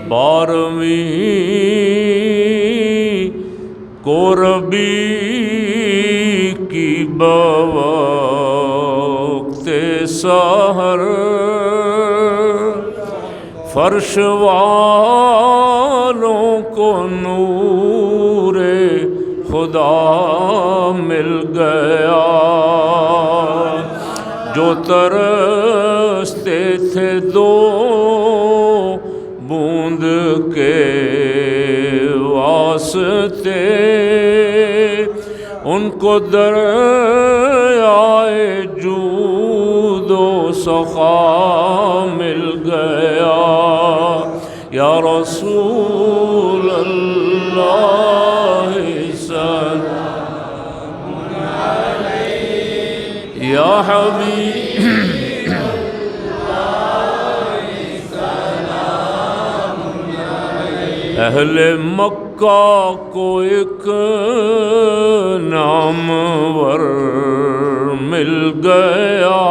12ویں کو ربیع کی بوقت سحر فرش والوں کو نور خدا مل گیا، جو ترستے تھے دو بوند کے واسطے، ان کو دریائے جود و سخا مل گیا۔ یا رسول اللہ سلام علیک، یا حبیب اہل مکہ کو ایک نامور مل گیا،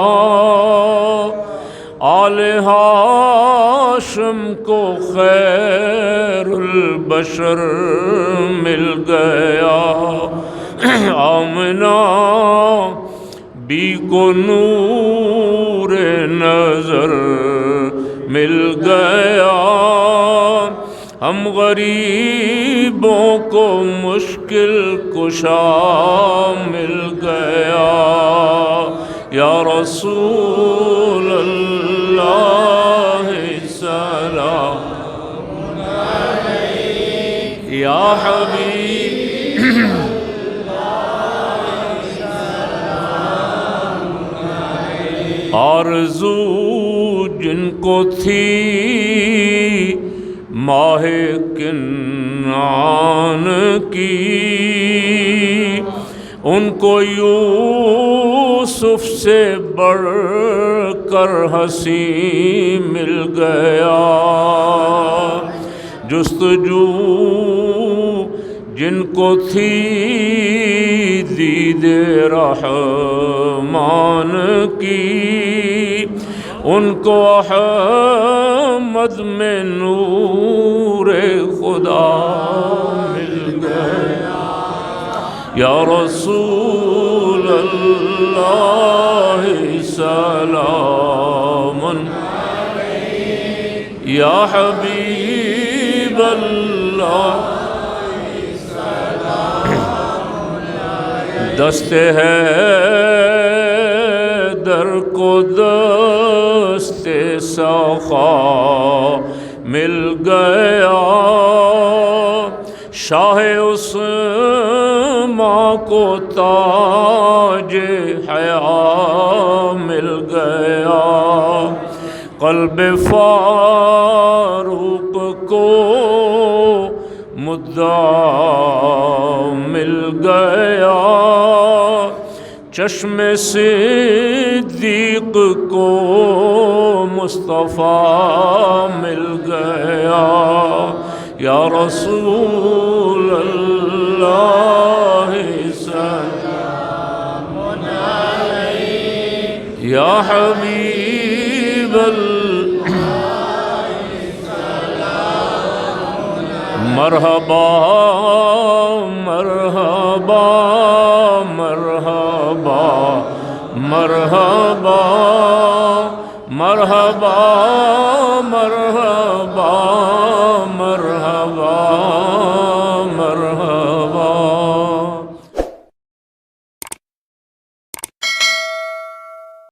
آل ہاشم کو خیر البشر مل گیا، آمنہ بی کو نور نظر مل گیا، ہم غریبوں کو مشکل کشا مل گیا۔ یا رسول اللہ سلام علیک، یا حبیب آرزو جن کو تھی ماہ کنعان کی، ان کو یوسف سے بڑھ کر حسین مل گیا، جستجو جن کو تھی دید رحمان کی، ان کو احمد میں نور خدا مل گیا۔ یا رسول اللہ سلام علیک، یا حبیب اللہ دست حیدر کو دست سخا مل گیا، شاہ عثمان کو تاج حیا مل گیا، قلب فاروق کو مدعا مل گیا، چشم صدیق کو مصطفیٰ مل گیا۔ یا رسول اللہ سلام علیک، یا حبیب مرحبا مرحبا مرحبا مرحبا مرحبا مرحبا